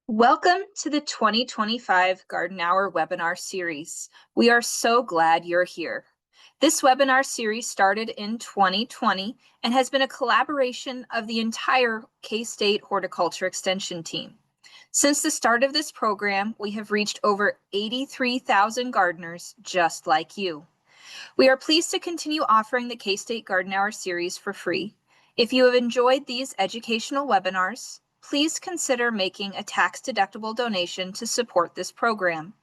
Welcome to the 2025 Garden Hour webinar series. We are so glad you're here. This webinar series started in 2020 and has been a collaboration of the entire K-State Horticulture Extension team. Since the start of this program, we have reached over 83,000 gardeners just like you. We are pleased to continue offering the K-State Garden Hour series for free. If you have enjoyed these educational webinars, please consider making a tax-deductible donation to support this program.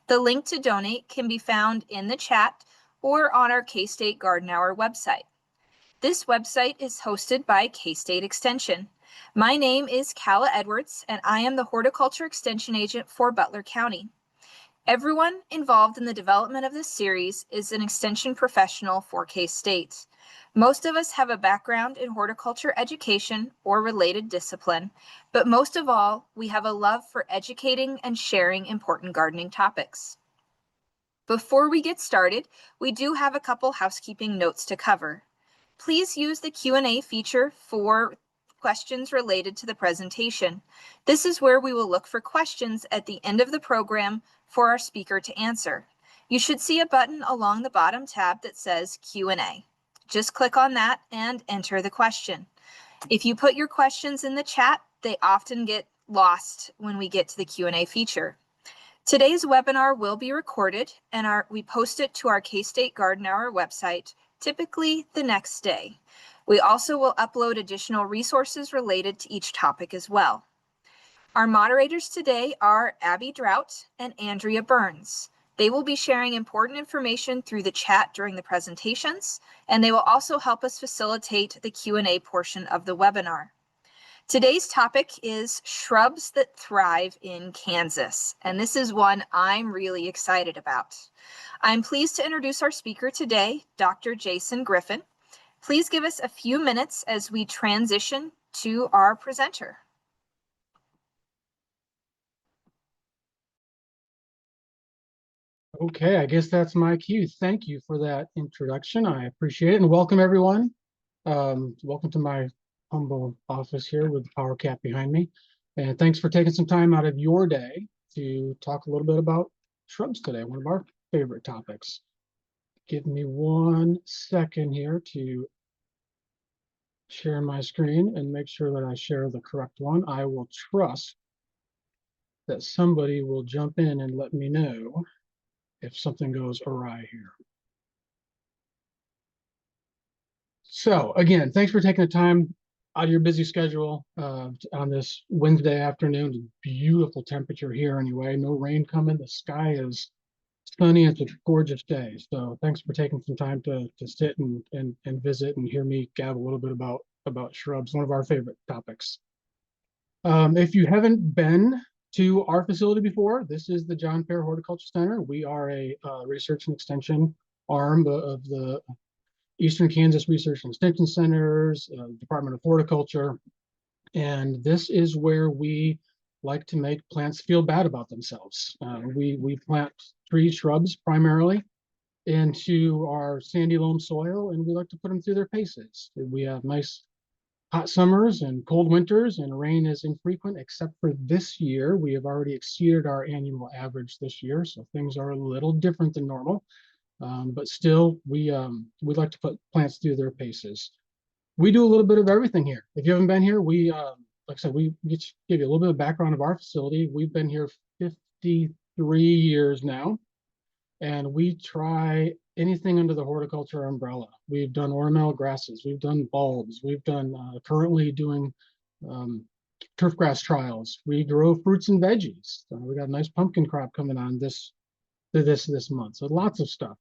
The link to donate can be found in the chat or on our K-State Garden Hour website. This website is hosted by K-State Extension. My name is Calla Edwards, and I am the Horticulture Extension Agent for Butler County. Everyone involved in the development of this series is an extension professional for K-State. Most of us have a background in horticulture education or related discipline, but most of all, we have a love for educating and sharing important gardening topics. Before we get started, we do have a couple housekeeping notes to cover. Please use the Q&A feature for questions related to the presentation. This is where we will look for questions at the end of the program for our speaker to answer. You should see a button along the bottom tab that says Q&A. Just click on that and enter the question. If you put your questions in the chat, they often get lost when we get to the Q&A feature. Today's webinar will be recorded and we post it to our K-State Garden Hour website, typically the next day. We also will upload additional resources related to each topic as well. Our moderators today are Abby Drought and Andrea Burns. They will be sharing important information through the chat during the presentations, and they will also help us facilitate the Q&A portion of the webinar. Today's topic is shrubs that thrive in Kansas, and this is one I'm really excited about. I'm pleased to introduce our speaker today, Dr. Jason Griffin. Please give us a few minutes as we transition to our presenter. Okay, I guess that's my cue. Thank you for that introduction. I appreciate it, and welcome everyone. Welcome to my humble office here with the power cap behind me. And thanks for taking some time out of your day to talk a little bit about shrubs today, one of our favorite topics. Give me 1 second here to share my screen and make sure that I share the correct one. I will trust that somebody will jump in and let me know if something goes awry here. So again, thanks for taking the time out of your busy schedule on this Wednesday afternoon. Beautiful temperature here anyway, no rain coming. The sky is sunny. It's a gorgeous day. So thanks for taking some time to sit and visit and hear me gab a little bit about shrubs, one of our favorite topics. If you haven't been to our facility before, this is the John Fair Horticulture Center. We are a research and extension arm of the Eastern Kansas Research and Extension Centers, Department of Horticulture. And this is where we like to make plants feel bad about themselves. We plant trees, shrubs primarily, into our sandy loam soil, and we like to put them through their paces. We have nice hot summers and cold winters, and rain is infrequent, except for this year. We have already exceeded our annual average this year, so things are a little different than normal. But still, we like to put plants through their paces. We do a little bit of everything here. If you haven't been here, like I said, we just give you a little bit of background of our facility. We've been here 53 years now, and we try anything under the horticulture umbrella. We've done ornamental grasses, we've done bulbs, we've done currently doing turfgrass trials. We grow fruits and veggies. We got a nice pumpkin crop coming on this month. So lots of stuff.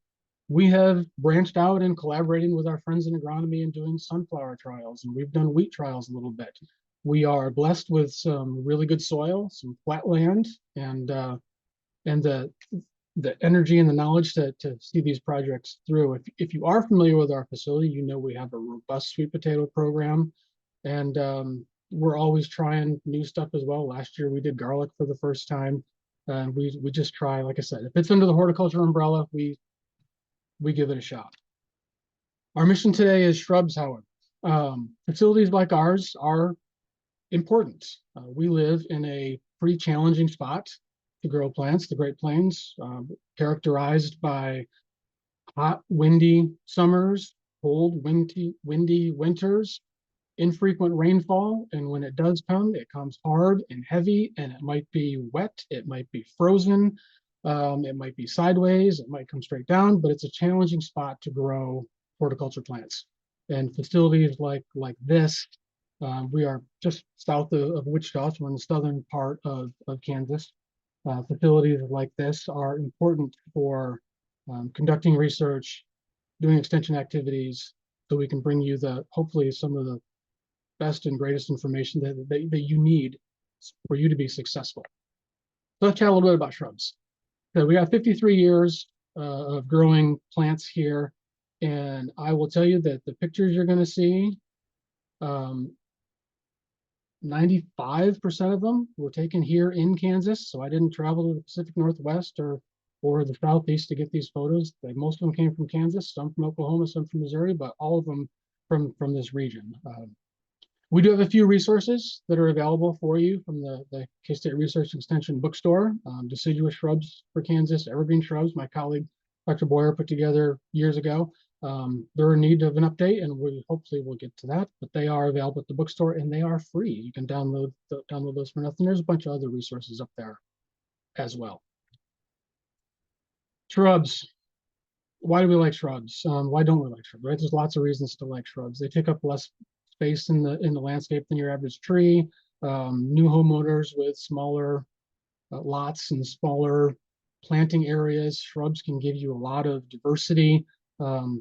We have branched out and collaborating with our friends in agronomy and doing sunflower trials, and we've done wheat trials a little bit. We are blessed with some really good soil, some flat land, and the energy and the knowledge to see these projects through. If you are familiar with our facility, you know we have a robust sweet potato program, and we're always trying new stuff as well. Last year we did garlic for the first time. We just try, like I said, if it's under the horticulture umbrella, we give it a shot. Our mission today is shrubs, however. Facilities like ours are important. We live in a pretty challenging spot to grow plants. The Great Plains, characterized by hot, windy summers, cold, windy winters, infrequent rainfall, and when it does come, it comes hard and heavy, and it might be wet, it might be frozen, it might be sideways, it might come straight down, but it's a challenging spot to grow horticulture plants. And facilities like this, we are just south of Wichita, so we're in the southern part of Kansas. Facilities like this are important for conducting research, doing extension activities, so we can bring you hopefully some of the best and greatest information that you need for you to be successful. So let's chat a little bit about shrubs. So we got 53 years of growing plants here, and I will tell you that the pictures you're going to see, 95% of them were taken here in Kansas. So I didn't travel to the Pacific Northwest or the Southeast to get these photos. Most of them came from Kansas, some from Oklahoma, some from Missouri, but all of them from this region. We do have a few resources that are available for you from the K-State Research Extension bookstore. Deciduous shrubs for Kansas, evergreen shrubs, my colleague Dr. Boyer put together years ago. They're in need of an update, and we hopefully will get to that, but they are available at the bookstore and they are free. You can download those for nothing. There's a bunch of other resources up there as well. Shrubs. Why do we like shrubs? Why don't we like shrubs? Right? There's lots of reasons to like shrubs. They take up less space in the landscape than your average tree. New homeowners with smaller lots and smaller planting areas, shrubs can give you a lot of diversity,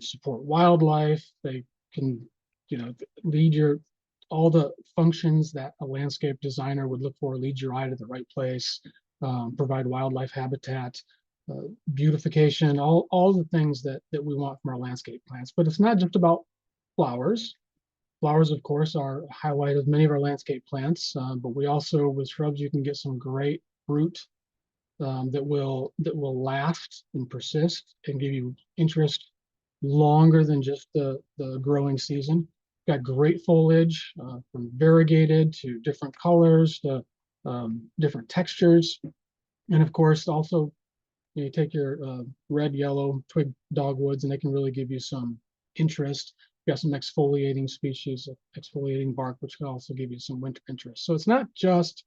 support wildlife. They can, lead all the functions that a landscape designer would look for, lead your eye to the right place, provide wildlife habitat, beautification, all the things that we want from our landscape plants. But it's not just about flowers. Flowers, of course, are a highlight of many of our landscape plants, but we also, with shrubs, you can get some great fruit that will last and persist and give you interest longer than just the growing season. Got great foliage, from variegated to different colors to different textures, and of course, also you take your red, yellow twig dogwoods, and they can really give you some interest. Got some exfoliating species, exfoliating bark, which can also give you some winter interest. So it's not just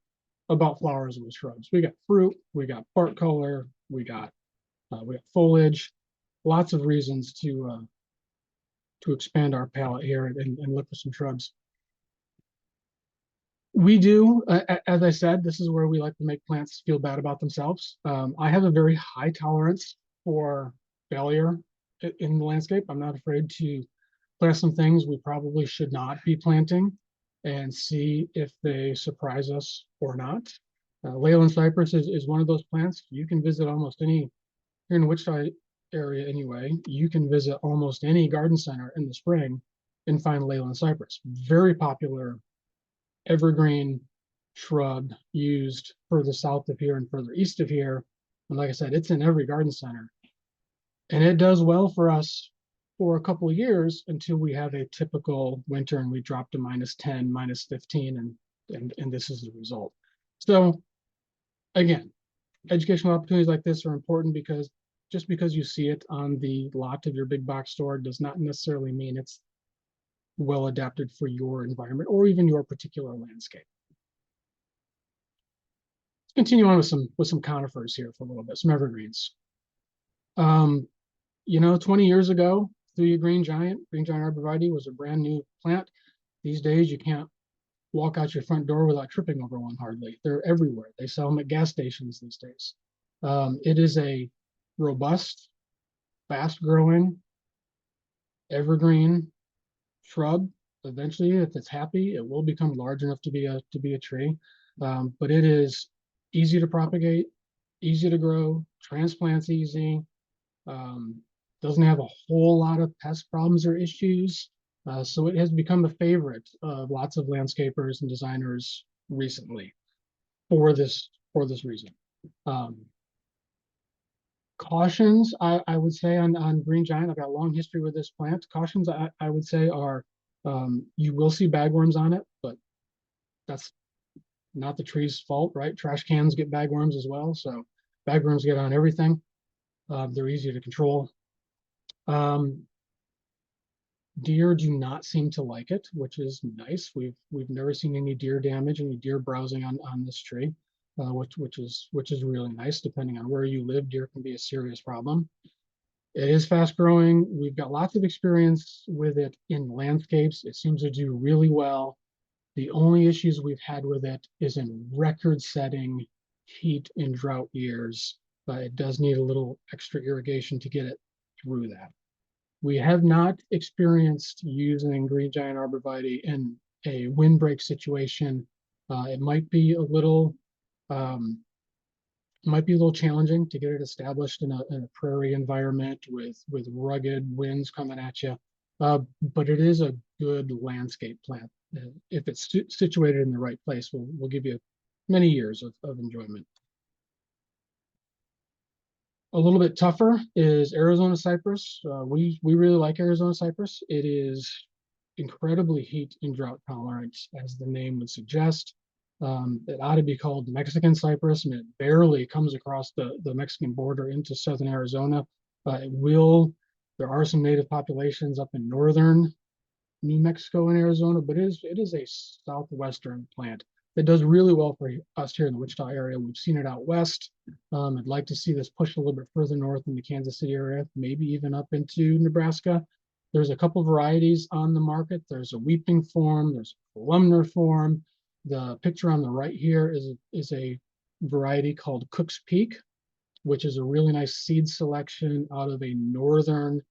about flowers with shrubs. We got fruit, we got bark color, we got foliage, lots of reasons to expand our palette here and look for some shrubs. We do, as I said, this is where we like to make plants feel bad about themselves. I have a very high tolerance for failure in the landscape. I'm not afraid to plant some things we probably should not be planting and see if they surprise us or not. Leyland cypress is one of those plants. You can visit almost any, here in the Wichita area anyway, you can visit almost any garden center in the spring and find Leyland cypress. Very popular evergreen shrub used further south of here and further east of here. And like I said, it's in every garden center. And it does well for us for a couple of years until we have a typical winter and we drop to -10, -15, and this is the result. So again, educational opportunities like this are important because just because you see it on the lot of your big box store does not necessarily mean it's well adapted for your environment or even your particular landscape. Let's continue on with some conifers here for a little bit, some evergreens. 20 years ago, Thuya green giant arborvitae was a brand new plant. These days, you can't walk out your front door without tripping over one hardly. They're everywhere. They sell them at gas stations these days. It is a robust, fast-growing, evergreen shrub. Eventually, if it's happy, it will become large enough to be a tree. But it is easy to propagate, easy to grow, transplants easy. Doesn't have a whole lot of pest problems or issues. So it has become a favorite of lots of landscapers and designers recently for this reason. Cautions, I would say on green giant, I've got a long history with this plant. Cautions, I would say are, you will see bagworms on it, but that's not the tree's fault, right? Trash cans get bagworms as well. So bagworms get on everything. They're easy to control. Um, Deer do not seem to like it, which is nice. We've never seen any deer damage, any deer browsing on this tree, which is really nice. Depending on where you live, deer can be a serious problem. It is fast growing. We've got lots of experience with it in landscapes. It seems to do really well. The only issues we've had with it is in record-setting heat and drought years, but it does need a little extra irrigation to get it through that. We have not experienced using green giant arborvitae in a windbreak situation. It um, might be a little challenging to get it established in a prairie environment with rugged winds coming at you. But it is a good landscape plant. If it's situated in the right place, will give you many years of enjoyment. A little bit tougher is Arizona cypress. We really like Arizona cypress. It is incredibly heat and drought tolerant, as the name would suggest. It ought to be called Mexican cypress, and it barely comes across the Mexican border into southern Arizona. There are some native populations up in northern New Mexico and Arizona, but it is a southwestern plant that does really well for us here in the Wichita area. We've seen it out west. I'd like to see this push a little bit further north in the Kansas City area, maybe even up into Nebraska. There's a couple varieties on the market. There's a weeping form, there's a columnar form. The picture on the right here is a variety called Cook's Peak, which is a really nice seed selection out of a northern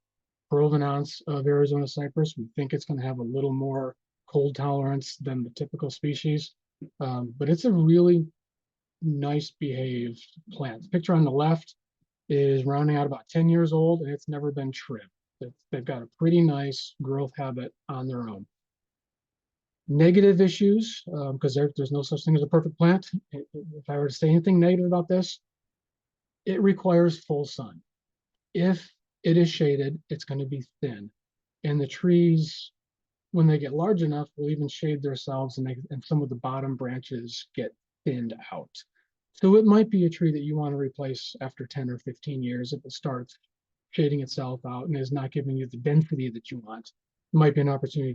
provenance of Arizona cypress. We think it's going to have a little more cold tolerance than the typical species, but it's a really nice behaved plant. The picture on the left is rounding out about 10 years old, and it's never been trimmed. They've got a pretty nice growth habit on their own. Negative issues, because there's no such thing as a perfect plant. If I were to say anything negative about this, it requires full sun. If it is shaded, it's going to be thin. And the trees, when they get large enough, will even shade themselves, and some of the bottom branches get thinned out. So it might be a tree that you want to replace after 10 or 15 years if it starts shading itself out and is not giving you the density that you want. It might be an opportunity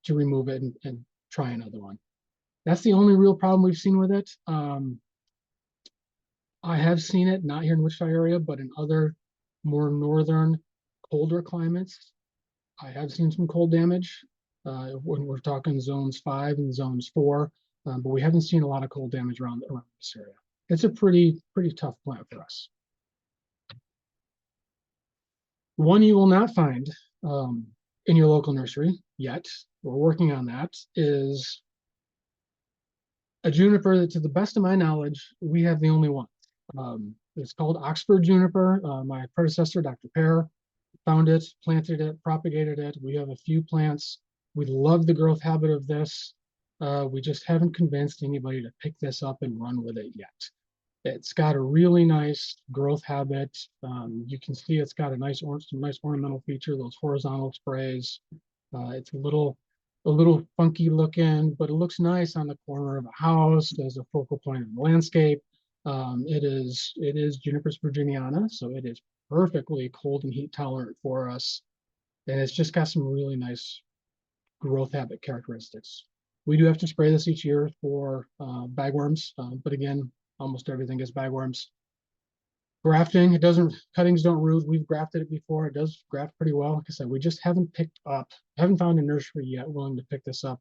to remove it and try another one. That's the only real problem we've seen with it. I have seen it, not here in Wichita area, but in other more northern, colder climates. I have seen some cold damage when we're talking zones 5 and zones 4, but we haven't seen a lot of cold damage around this area. It's a pretty tough plant for us. One you will not find in your local nursery yet, we're working on that, is a juniper that, to the best of my knowledge, we have the only one. It's called Oxford juniper. My predecessor, Dr. Pear, found it, planted it, propagated it. We have a few plants. We love the growth habit of this. We just haven't convinced anybody to pick this up and run with it yet. It's got a really nice growth habit. You can see it's got some nice ornamental feature, those horizontal sprays. It's a little funky looking, but it looks nice on the corner of a house as a focal point in the landscape. It is Juniperus virginiana, so it is perfectly cold and heat tolerant for us. And it's just got some really nice growth habit characteristics. We do have to spray this each year for bagworms, but again, almost everything is bagworms. Grafting, cuttings don't root. We've grafted it before. It does graft pretty well. Like I said, we just haven't found a nursery yet willing to pick this up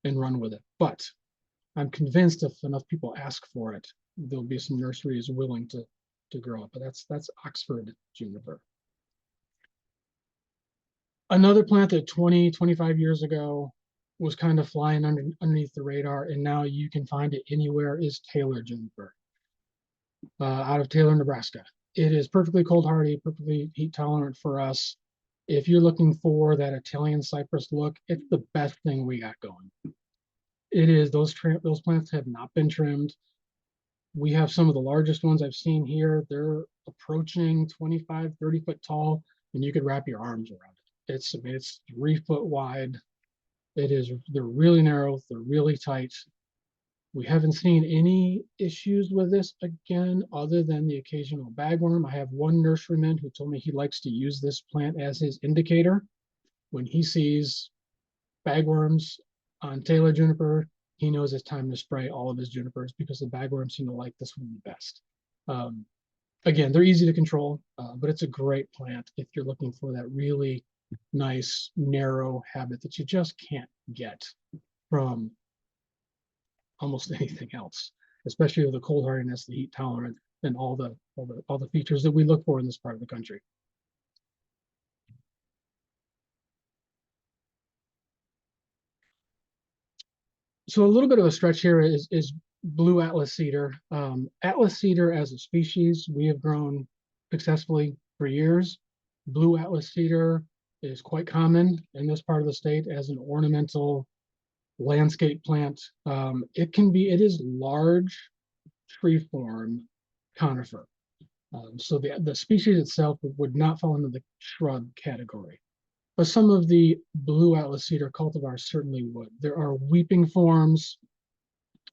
and run with it. But I'm convinced if enough people ask for it, there'll be some nurseries willing to grow it. But that's Oxford juniper. Another plant that 25 years ago was kind of flying underneath the radar, and now you can find it anywhere, is Taylor juniper out of Taylor, Nebraska. It is perfectly cold hardy, perfectly heat tolerant for us. If you're looking for that Italian cypress look, it's the best thing we got going. It is, those plants have not been trimmed. We have some of the largest ones I've seen here. They're approaching 25, 30 foot tall, and you could wrap your arms around it. It's 3 foot wide. They're really narrow, they're really tight. We haven't seen any issues with this again, other than the occasional bagworm. I have one nurseryman who told me he likes to use this plant as his indicator. When he sees bagworms on Taylor juniper, he knows it's time to spray all of his junipers because the bagworms seem to like this one the best. Again, they're easy to control, but it's a great plant if you're looking for that really nice, narrow habit that you just can't get from almost anything else, especially with the cold hardiness, the heat tolerant, and all the features that we look for in this part of the country. So a little bit of a stretch here is blue Atlas cedar. Atlas cedar as a species, we have grown successfully for years. Blue Atlas cedar is quite common in this part of the state as an ornamental landscape plant. It is large tree form conifer. So the species itself would not fall into the shrub category. But some of the blue Atlas cedar cultivars certainly would. There are weeping forms.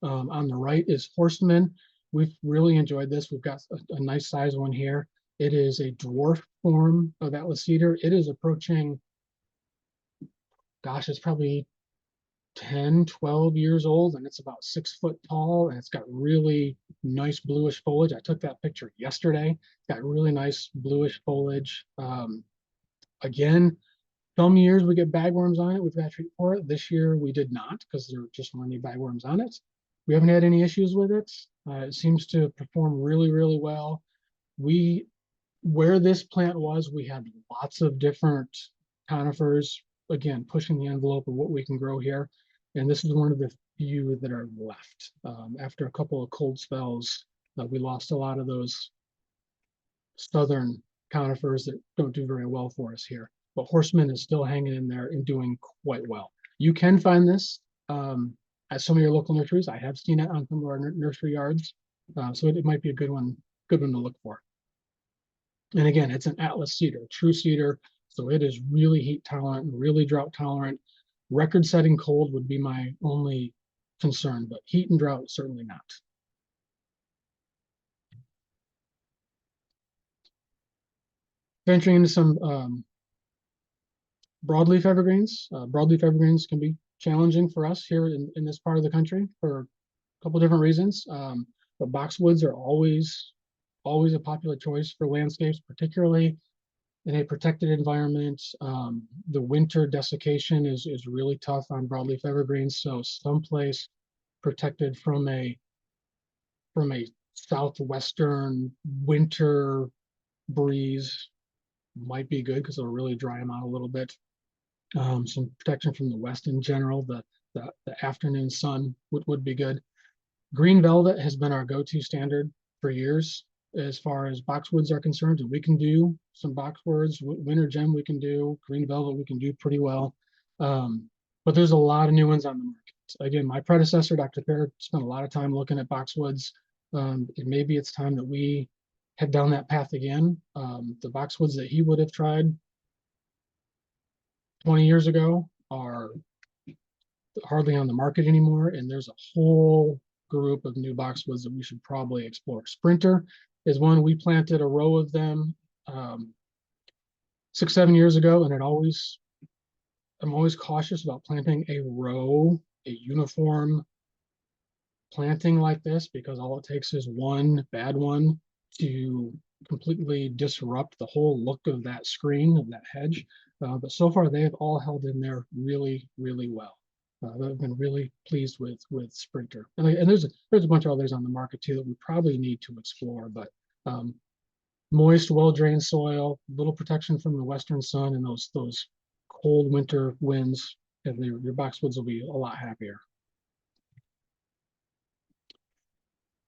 On the right is horseman. We've really enjoyed this. We've got a nice size one here. It is a dwarf form of Atlas cedar. It is approaching, gosh, it's probably 10, 12 years old, and it's about 6 foot tall, and it's got really nice bluish foliage. I took that picture yesterday. It's got really nice bluish foliage. Again, some years we get bagworms on it. We've got to treat for it. This year we did not because there just weren't any bagworms on it. We haven't had any issues with it. It seems to perform really, really well. Where this plant was, we had lots of different conifers, again, pushing the envelope of what we can grow here. And this is one of the few that are left. After a couple of cold spells, we lost a lot of those southern conifers that don't do very well for us here. But horseman is still hanging in there and doing quite well. You can find this at some of your local nurseries. I have seen it on some of our nursery yards. So it might be a good one to look for. And again, it's an Atlas cedar, true cedar. So it is really heat tolerant, really drought tolerant. Record setting cold would be my only concern, but heat and drought, certainly not. Venturing into some broadleaf evergreens. Broadleaf evergreens can be challenging for us here in this part of the country for a couple different reasons. But boxwoods are always a popular choice for landscapes, particularly in a protected environment. The winter desiccation is really tough on broadleaf evergreens. So someplace protected from a southwestern winter breeze might be good because it'll really dry them out a little bit. Some protection from the west in general, the afternoon sun would be good. Green velvet has been our go-to standard for years as far as boxwoods are concerned. And we can do some boxwoods, winter gem we can do, green velvet we can do pretty well. But there's a lot of new ones on the market. Again, my predecessor, Dr. Fair, spent a lot of time looking at boxwoods. And maybe it's time that we head down that path again. The boxwoods that he would have tried 20 years ago are hardly on the market anymore. And there's a whole group of new boxwoods that we should probably explore. Sprinter is one. We planted a row of them 6, 7 years ago, and I'm always cautious about planting a row, a uniform planting like this, because all it takes is one bad one to completely disrupt the whole look of that screen, of that hedge. But so far, they have all held in there really, really well. I've been really pleased with Sprinter, and there's a bunch of others on the market too that we probably need to explore. But moist, well-drained soil, little protection from the western sun, and those cold winter winds, and your boxwoods will be a lot happier.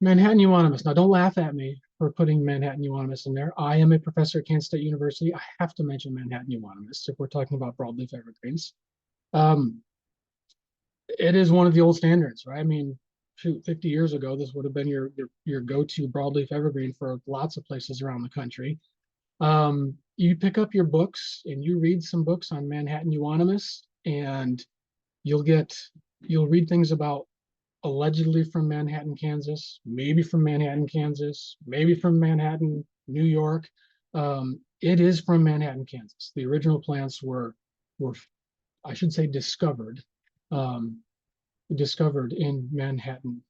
Manhattan euonymus. Now, don't laugh at me for putting Manhattan euonymus in there. I am a professor at Kansas State University. I have to mention Manhattan euonymus if we're talking about broadleaf evergreens. It is one of the old standards, right? I mean, shoot, 50 years ago, this would have been your go-to broadleaf evergreen for lots of places around the country. You pick up your books and you read some books on Manhattan euonymus, and you'll read things about allegedly from Manhattan, Kansas, maybe from Manhattan, Kansas, maybe from Manhattan, New York. It is from Manhattan, Kansas. The original plants were I should say um, discovered in Manhattan,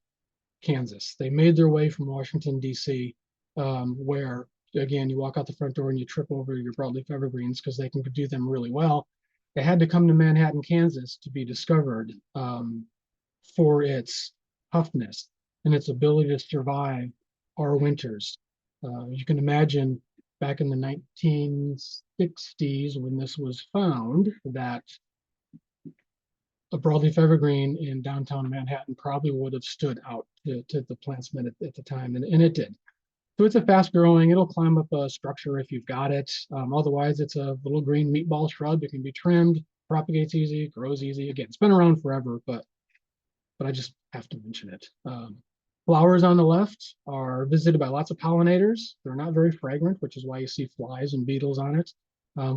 Kansas. They made their way from Washington, D.C., where, again, you walk out the front door and you trip over your broadleaf evergreens because they can do them really well. They had to come to Manhattan, Kansas to be discovered for its toughness and its ability to survive our winters. You can imagine back in the 1960s when this was found that a broadleaf evergreen in downtown Manhattan probably would have stood out to the plantsman at the time, and it did. So it's a fast growing, it'll climb up a structure if you've got it. Otherwise, it's a little green meatball shrub. It can be trimmed, propagates easy, grows easy. Again, it's been around forever, but I just have to mention it. Flowers on the left are visited by lots of pollinators. They're not very fragrant, which is why you see flies and beetles on it.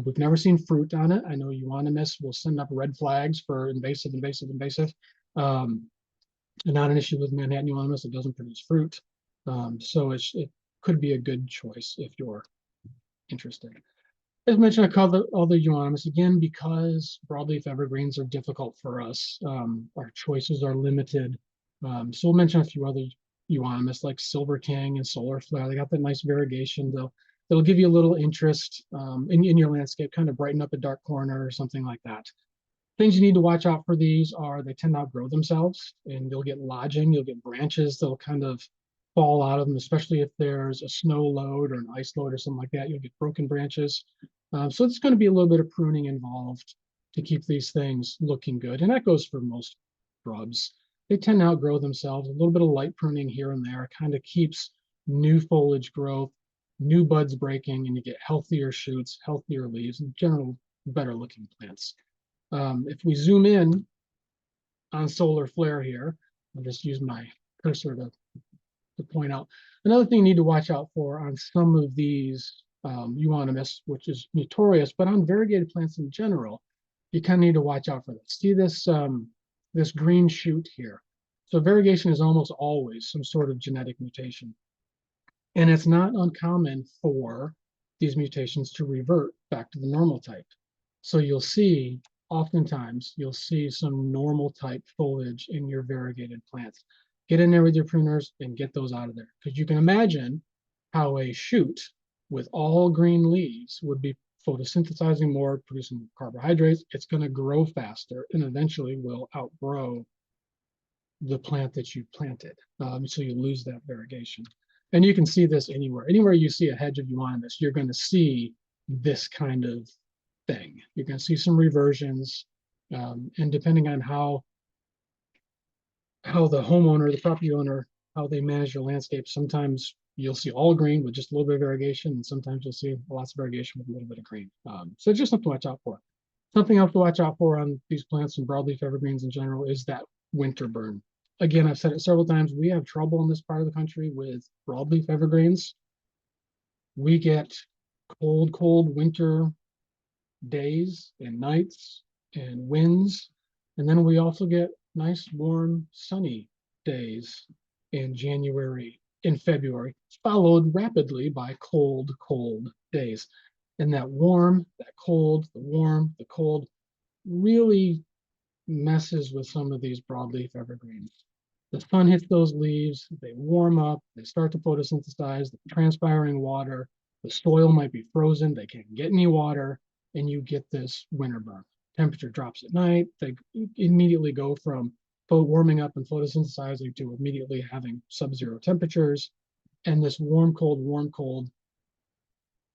We've never seen fruit on it. I know Euonymus will send up red flags for invasive, invasive, invasive. And not an issue with Manhattan Euonymus. It doesn't produce fruit. So it could be a good choice if you're interested. As mentioned, a couple other euonymus, again, because broadleaf evergreens are difficult for us. Our choices are limited. So we'll mention a few other euonymus like Silver King and Solar Flare. They got that nice variegation. They'll give you a little interest in your landscape, kind of brighten up a dark corner or something like that. Things you need to watch out for these are they tend to outgrow themselves and you'll get lodging, you'll get branches, they'll kind of fall out of them, especially if there's a snow load or an ice load or something like that, you'll get broken branches. So it's going to be a little bit of pruning involved to keep these things looking good. And that goes for most shrubs. They tend to outgrow themselves. A little bit of light pruning here and there kind of keeps new foliage growth, new buds breaking, and you get healthier shoots, healthier leaves, and general better looking plants. If we zoom in on Solar Flare here, I'll just use my cursor to point out. Another thing you need to watch out for on some of these euonymus, which is notorious, but on variegated plants in general, you kind of need to watch out for this. See this green shoot here. So variegation is almost always some sort of genetic mutation. And it's not uncommon for these mutations to revert back to the normal type. So oftentimes you'll see some normal type foliage in your variegated plants. Get in there with your pruners and get those out of there. Because you can imagine how a shoot with all green leaves would be photosynthesizing more, producing carbohydrates. It's going to grow faster and eventually will outgrow the plant that you planted. So you lose that variegation. And you can see this anywhere. Anywhere you see a hedge of euonymus, you're going to see this kind of thing. You're going to see some reversions. And depending on how the homeowner, the property owner, how they manage your landscape, sometimes you'll see all green with just a little bit of variegation, and sometimes you'll see lots of variegation with a little bit of green. So just something to watch out for. Something else to watch out for on these plants and broadleaf evergreens in general is that winter burn. Again, I've said it several times, we have trouble in this part of the country with broadleaf evergreens. We get cold winter days and nights and winds. And then we also get nice, warm, sunny days in January, in February, followed rapidly by cold days. And that warm, that cold, the warm, the cold really messes with some of these broadleaf evergreens. The sun hits those leaves, they warm up, they start to photosynthesize, the transpiring water, the soil might be frozen, they can't get any water, and you get this winter burn. Temperature drops at night, they immediately go from warming up and photosynthesizing to immediately having sub-zero temperatures, and this warm, cold,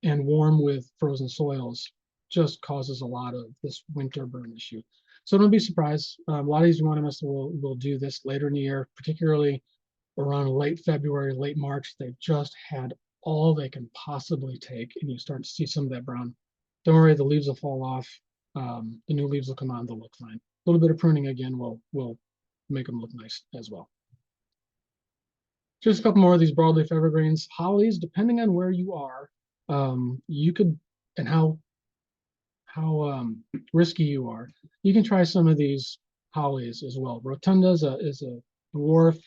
and warm with frozen soils just causes a lot of this winter burn issue. So don't be surprised. A lot of these euonymus will do this later in the year, particularly around late February, late March. They've just had all they can possibly take, and you start to see some of that brown. Don't worry, the leaves will fall off. The new leaves will come on, they'll look fine. A little bit of pruning again will make them look nice as well. Just a couple more of these broadleaf evergreens. Hollies, depending on where you are, you could, and how risky you are, you can try some of these hollies as well. Rotunda is a dwarf,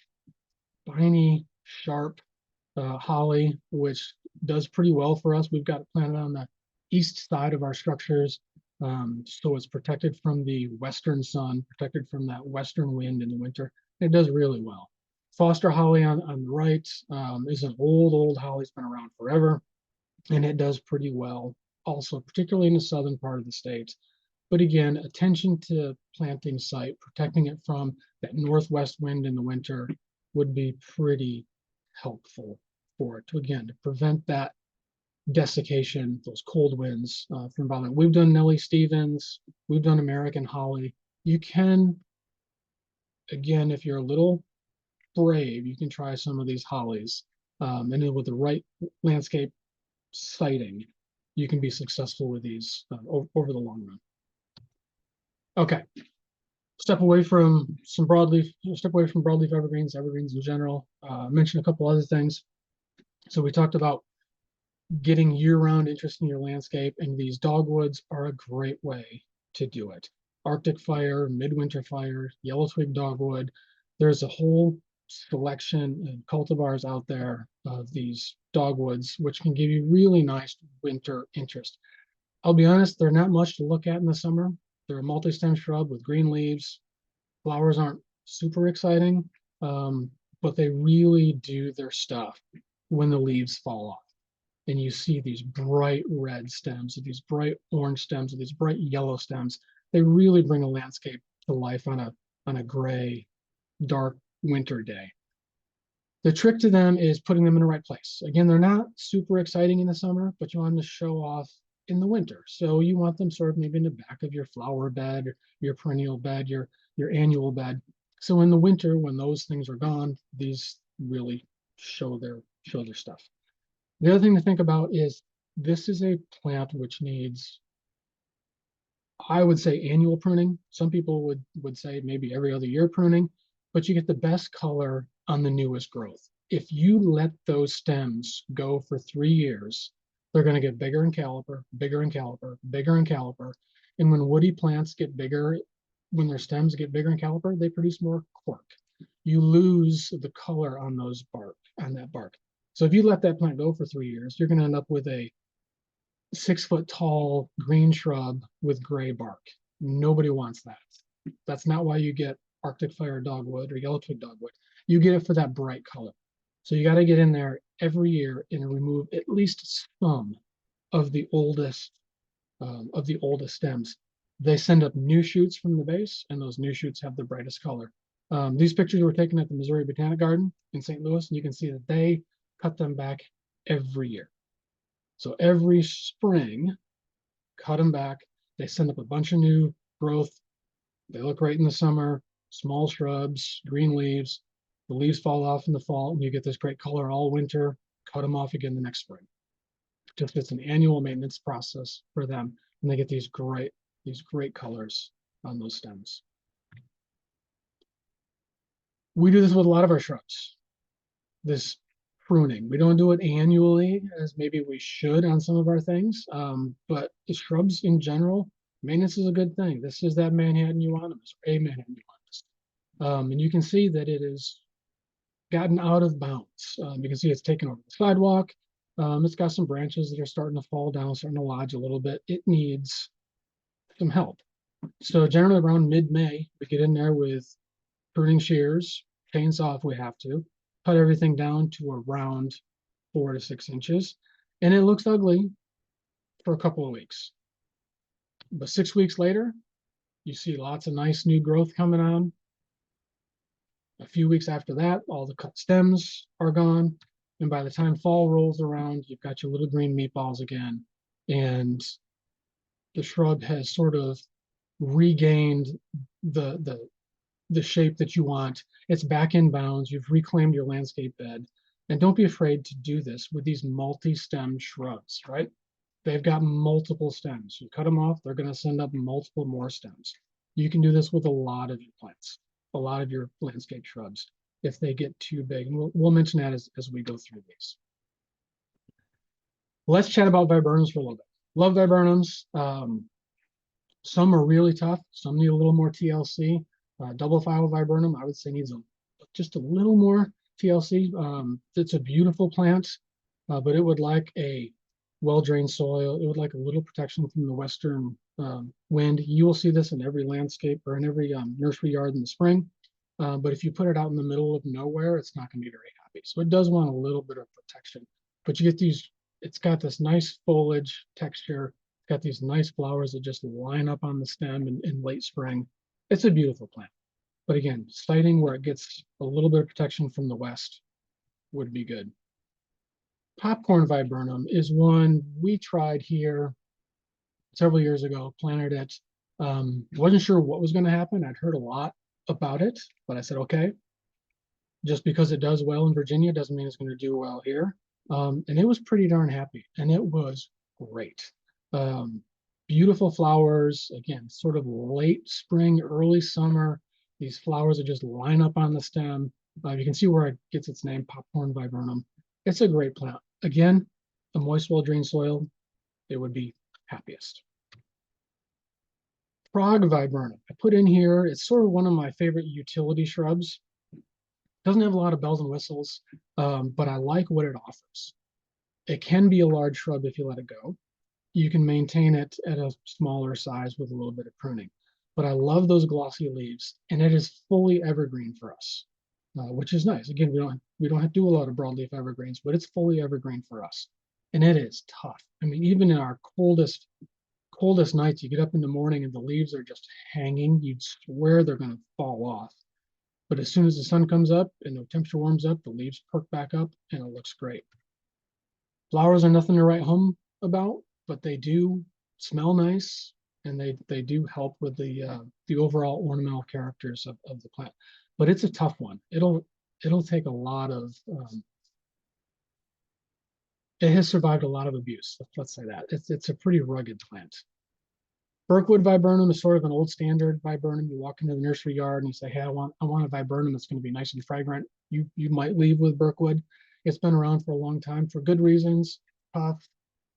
spiny, sharp holly, which does pretty well for us. We've got it planted on the east side of our structures. So it's protected from the western sun, protected from that western wind in the winter. It does really well. Foster holly on the right is an old holly. It's been around forever, and it does pretty well also, particularly in the southern part of the state. But again, attention to planting site, protecting it from that northwest wind in the winter would be pretty helpful for it to, again, to prevent that desiccation, those cold winds from bothering. We've done Nellie Stevens, we've done American Holly. You can, again, if you're a little brave, you can try some of these hollies. And then with the right landscape siting, you can be successful with these over the long run. Okay, step away from some broadleaf, step away from broadleaf evergreens, evergreens in general. Mention a couple other things. So we talked about getting year-round interest in your landscape, and these dogwoods are a great way to do it. Arctic fire, midwinter fire, yellow twig dogwood. There's a whole selection of cultivars out there of these dogwoods, which can give you really nice winter interest. I'll be honest, they're not much to look at in the summer. They're a multi-stem shrub with green leaves. Flowers aren't super exciting, but they really do their stuff when the leaves fall off. And you see these bright red stems, these bright orange stems, these bright yellow stems. They really bring a landscape to life on a gray, dark winter day. The trick to them is putting them in the right place. Again, they're not super exciting in the summer, but you want them to show off in the winter. So you want them sort of maybe in the back of your flower bed, your perennial bed, your annual bed. So in the winter, when those things are gone, these really show their stuff. The other thing to think about is this is a plant which needs, I would say, annual pruning. Some people would say maybe every other year pruning, but you get the best color on the newest growth. If you let those stems go for 3 years, they're going to get bigger in caliper, bigger in caliper, bigger in caliper. And when woody plants get bigger, when their stems get bigger in caliper, they produce more cork. You lose the color on those bark, on that bark. So if you let that plant go for 3 years, you're going to end up with a 6-foot tall green shrub with gray bark. Nobody wants that. That's not why you get Arctic fire dogwood or yellow twig dogwood. You get it for that bright color. So you got to get in there every year and remove at least some of the oldest stems. They send up new shoots from the base, and those new shoots have the brightest color. These pictures were taken at the Missouri Botanic Garden in St. Louis, and you can see that they cut them back every year. So every spring, cut them back. They send up a bunch of new growth. They look great in the summer, small shrubs, green leaves. The leaves fall off in the fall, and you get this great color all winter. Cut them off again the next spring. Just it's an annual maintenance process for them, and they get these great colors on those stems. We do this with a lot of our shrubs. This pruning. We don't do it annually as maybe we should on some of our things, but the shrubs in general, maintenance is a good thing. This is that Manhattan Euonymus, or a Manhattan Euonymus. And you can see that it has gotten out of bounds. You can see it's taken over the sidewalk. It's got some branches that are starting to fall down, starting to lodge a little bit. It needs some help. So generally around mid-May, we get in there with pruning shears, chainsaw if we have to, cut everything down to around 4 to 6 inches. And it looks ugly for a couple of weeks. But 6 weeks later, you see lots of nice new growth coming on. A few weeks after that, all the cut stems are gone. And by the time fall rolls around, you've got your little green meatballs again. And the shrub has sort of regained the shape that you want. It's back in bounds. You've reclaimed your landscape bed. And don't be afraid to do this with these multi-stem shrubs, right? They've got multiple stems. You cut them off, they're going to send up multiple more stems. You can do this with a lot of your plants, a lot of your landscape shrubs, if they get too big. And we'll mention that as we go through these. Let's chat about viburnums for a little bit. Love viburnums. Some are really tough. Some need a little more TLC. Double file viburnum, I would say, needs a just a little more TLC. It's a beautiful plant, but it would like a well-drained soil. It would like a little protection from the western wind. You will see this in every landscape or in every nursery yard in the spring. But if you put it out in the middle of nowhere, it's not going to be very happy. So it does want a little bit of protection. But you get these, it's got this nice foliage texture. It's got these nice flowers that just line up on the stem in late spring. It's a beautiful plant. But again, siting where it gets a little bit of protection from the west would be good. Popcorn viburnum is one we tried here several years ago, planted it. Wasn't sure what was going to happen. I'd heard a lot about it, but I said, okay, just because it does well in Virginia doesn't mean it's going to do well here. And it was pretty darn happy, and it was great. Beautiful flowers, again, sort of late spring, early summer. These flowers that just line up on the stem. You can see where it gets its name, popcorn viburnum. It's a great plant. Again, a moist, well-drained soil, it would be happiest. Frog viburnum, I put in here, it's sort of one of my favorite utility shrubs. Doesn't have a lot of bells and whistles, but I like what it offers. It can be a large shrub if you let it go. You can maintain it at a smaller size with a little bit of pruning. But I love those glossy leaves, and it is fully evergreen for us, which is nice. Again, we don't have to do a lot of broadleaf evergreens, but it's fully evergreen for us. And it is tough. I mean, even in our coldest nights, you get up in the morning and the leaves are just hanging. You'd swear they're going to fall off. But as soon as the sun comes up and the temperature warms up, the leaves perk back up and it looks great. Flowers are nothing to write home about, but they do smell nice, and they do help with the overall ornamental characters of the plant. But it's a tough one. It'll take a lot of it has survived a lot of abuse. Let's say that. It's a pretty rugged plant. Birkwood viburnum is sort of an old standard viburnum. You walk into the nursery yard and you say, hey, I want a viburnum that's going to be nice and fragrant. You might leave with Birkwood. It's been around for a long time for good reasons. Tough,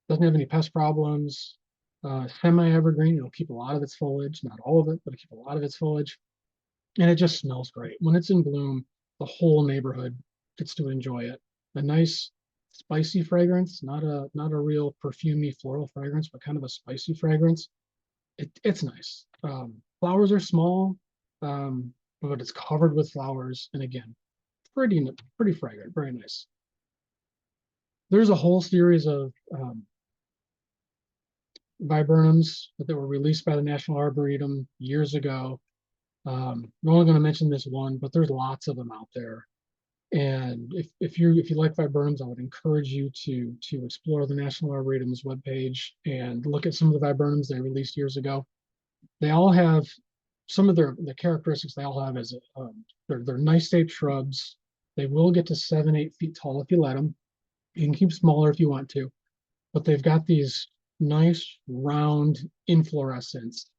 doesn't have any pest problems. Semi-evergreen, it'll keep a lot of its foliage, not all of it, but it'll keep a lot of its foliage. And it just smells great. When it's in bloom, the whole neighborhood gets to enjoy it. A nice spicy fragrance, not a real perfumey floral fragrance, but kind of a spicy fragrance. It's nice. Flowers are small, but it's covered with flowers, and again, pretty fragrant, very nice. There's a whole series of viburnums that were released by the National Arboretum years ago. I'm only going to mention this one, but there's lots of them out there. And if you like viburnums, I would encourage you to explore the National Arboretum's webpage and look at some of the viburnums they released years ago. They all have some of the characteristics they all have is they're nice shaped shrubs. They will get to 7-8 feet tall if you let them. You can keep smaller if you want to, but they've got these nice round inflorescence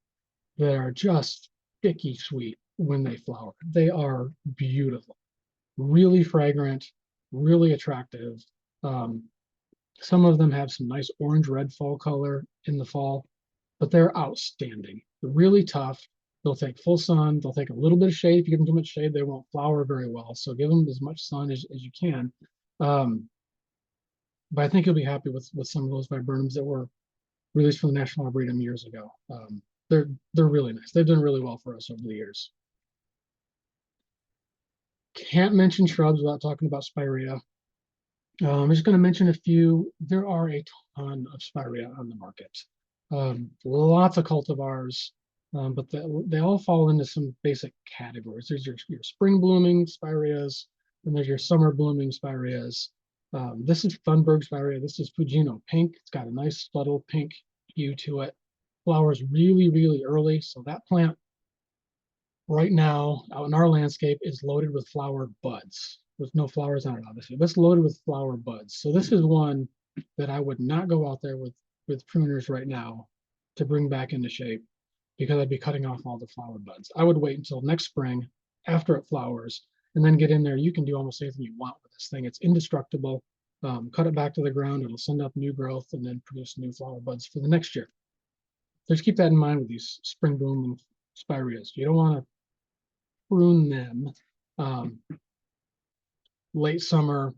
that are just sticky sweet when they flower. They are beautiful, really fragrant, really attractive. Some of them have some nice orange red fall color in the fall, but they're outstanding. They're really tough. They'll take full sun. They'll take a little bit of shade. If you give them too much shade, they won't flower very well. So give them as much sun as you can. But I think you'll be happy with some of those viburnums that were released from the National Arboretum years ago. They're really nice. They've done really well for us over the years. Can't mention shrubs without talking about Spirea. I'm just going to mention a few. There are a ton of Spirea on the market. Lots of cultivars, but they all fall into some basic categories. There's your spring blooming Spireas, and there's your summer blooming Spireas. This is Thunberg Spirea. This is Fujino pink. It's got a nice subtle pink hue to it. Flowers really, really early. So that plant right now out in our landscape is loaded with flower buds. There's no flowers on it, obviously, but it's loaded with flower buds. So this is one that I would not go out there with pruners right now to bring back into shape, because I'd be cutting off all the flower buds. I would wait until next spring after it flowers and then get in there. You can do almost anything you want with this thing. It's indestructible. Cut it back to the ground. It'll send up new growth and then produce new flower buds for the next year. Just keep that in mind with these spring blooming Spireas. You don't want to prune them late summer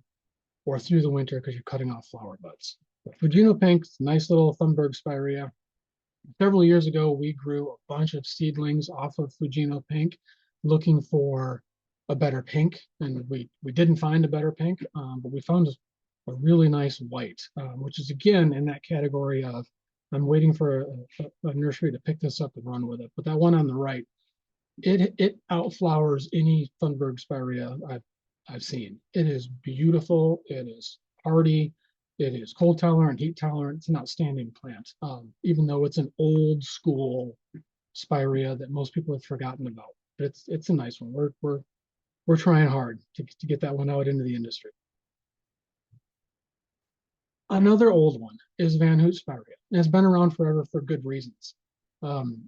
or through the winter because you're cutting off flower buds. But Fujino pink, nice little Thunberg Spirea. Several years ago, we grew a bunch of seedlings off of Fujino pink, looking for a better pink, and we didn't find a better pink, but we found a really nice white, which is again in that category of I'm waiting for a nursery to pick this up and run with it. But that one on the right, it outflowers any Thunberg Spirea I've seen. It is beautiful. It is hardy. It is cold tolerant, heat tolerant. It's an outstanding plant, even though it's an old school Spirea that most people have forgotten about. But it's a nice one. We're trying hard to get that one out into the industry. Another old one is Van Hoot Spirea, and it's been around forever for good reasons.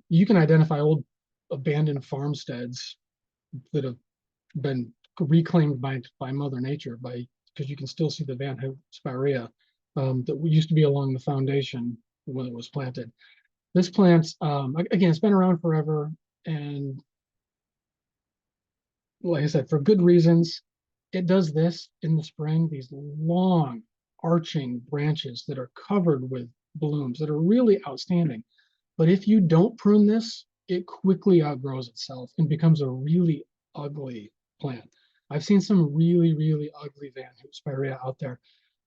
You can identify old abandoned farmsteads that have been reclaimed by Mother Nature because you can still see the Van Hoot Spirea that used to be along the foundation when it was planted. This plant, again, it's been around forever, and like I said, for good reasons. It does this in the spring, these long arching branches that are covered with blooms that are really outstanding. But if you don't prune this, it quickly outgrows itself and becomes a really ugly plant. I've seen some really, really ugly Van Hoot Spirea out there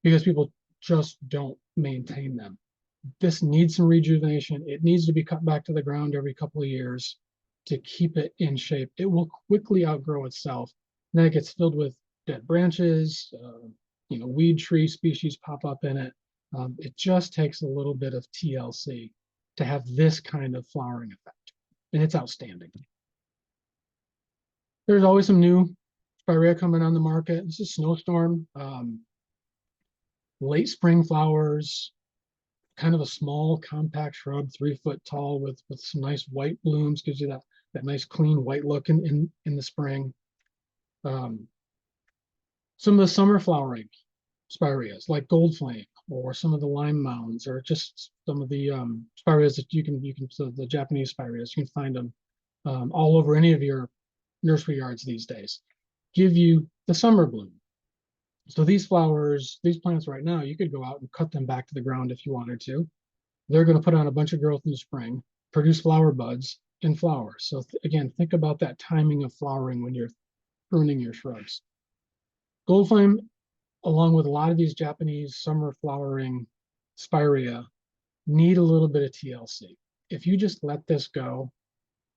because people just don't maintain them. This needs some rejuvenation. It needs to be cut back to the ground every couple of years to keep it in shape. It will quickly outgrow itself. And then it gets filled with dead branches, weed tree species pop up in it. It just takes a little bit of TLC to have this kind of flowering effect. And it's outstanding. There's always some new Spirea coming on the market. This is Snowstorm. Late spring flowers, kind of a small compact shrub, 3 foot tall with some nice white blooms, gives you that nice clean white look in the spring. Some of the summer flowering Spireas like Gold Flame or some of the lime mounds or just some of the Spireas that so the Japanese Spireas, you can find them all over any of your nursery yards these days, give you the summer bloom. So these flowers, these plants right now, you could go out and cut them back to the ground if you wanted to. They're going to put on a bunch of growth in the spring, produce flower buds and flowers. So again, think about that timing of flowering when you're pruning your shrubs. Gold Flame, along with a lot of these Japanese summer flowering Spirea, need a little bit of TLC. If you just let this go,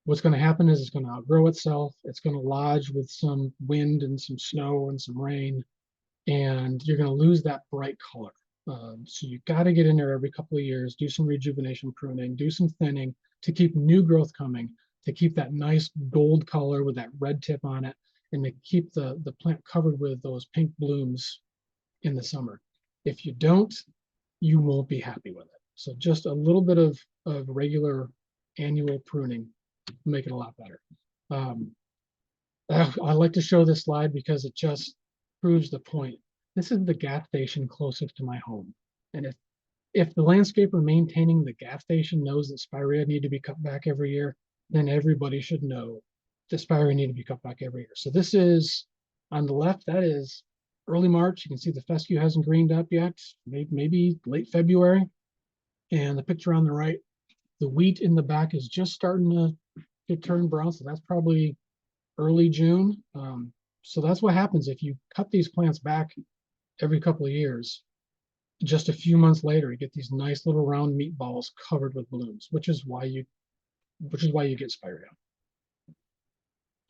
what's going to happen is it's going to outgrow itself. It's going to lodge with some wind and some snow and some rain, and you're going to lose that bright color. So you've got to get in there every couple of years, do some rejuvenation pruning, do some thinning to keep new growth coming, to keep that nice gold color with that red tip on it, and to keep the plant covered with those pink blooms in the summer. If you don't, you won't be happy with it. So just a little bit of regular annual pruning will make it a lot better. I like to show this slide because it just proves the point. This is the gas station closest to my home. And if the landscaper maintaining the gas station knows that Spirea need to be cut back every year, then everybody should know that Spirea need to be cut back every year. So this is on the left, that is early March. You can see the fescue hasn't greened up yet, maybe late February. And the picture on the right, the wheat in the back is just starting to turn brown. So that's probably early June. So that's what happens if you cut these plants back every couple of years. Just a few months later, you get these nice little round meatballs covered with blooms, which is why you get Spirea.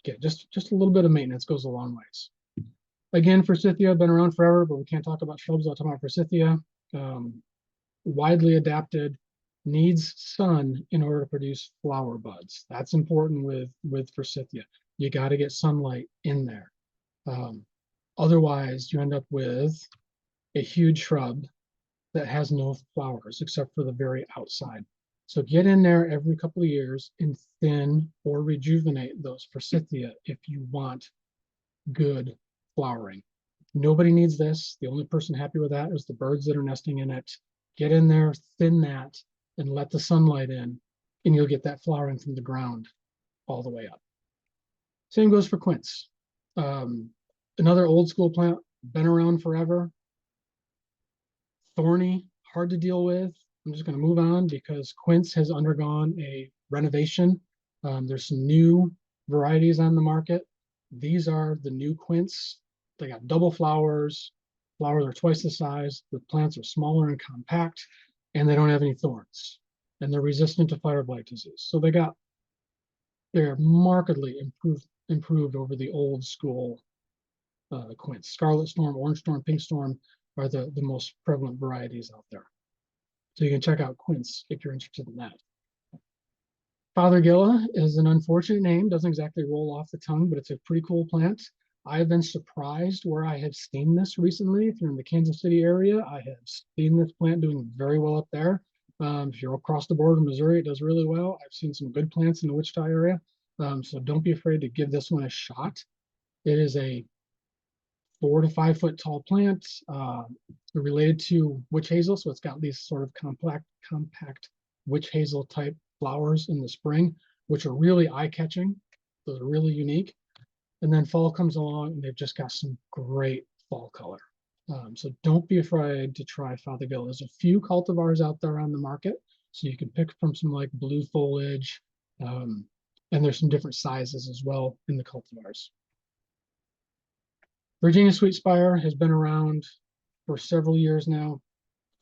Okay, just a little bit of maintenance goes a long ways. Again, Forsythia, been around forever, but we can't talk about shrubs without talking about Forsythia. Widely adapted, needs sun in order to produce flower buds. That's important with Forsythia. You got to get sunlight in there. Otherwise, you end up with a huge shrub that has no flowers except for the very outside. So get in there every couple of years and thin or rejuvenate those Forsythia if you want good flowering. Nobody needs this. The only person happy with that is the birds that are nesting in it. Get in there, thin that, and let the sunlight in, and you'll get that flowering from the ground all the way up. Same goes for quince. Another old school plant, been around forever, thorny, hard to deal with. I'm just going to move on because quince has undergone a renovation. There's some new varieties on the market. These are the new quince. They got double flowers. Flowers are twice the size. The plants are smaller and compact, and they don't have any thorns. And they're resistant to fire blight disease. So they're markedly improved over the old school quince. Scarlet Storm, Orange Storm, Pink Storm are the most prevalent varieties out there. So you can check out quince if you're interested in that. Fothergilla is an unfortunate name, doesn't exactly roll off the tongue, but it's a pretty cool plant. I have been surprised where I have seen this recently. If you're in the Kansas City area, I have seen this plant doing very well up there. If you're across the border in Missouri, it does really well. I've seen some good plants in the Wichita area. So don't be afraid to give this one a shot. It is a 4 to 5 foot tall plant, related to witch hazel. So it's got these sort of compact witch hazel type flowers in the spring, which are really eye catching. Those are really unique. And then fall comes along and they've just got some great fall color. So don't be afraid to try Fothergilla. There's a few cultivars out there on the market. So you can pick from some like blue foliage. And there's some different sizes as well in the cultivars. Virginia Sweet Spire has been around for several years now.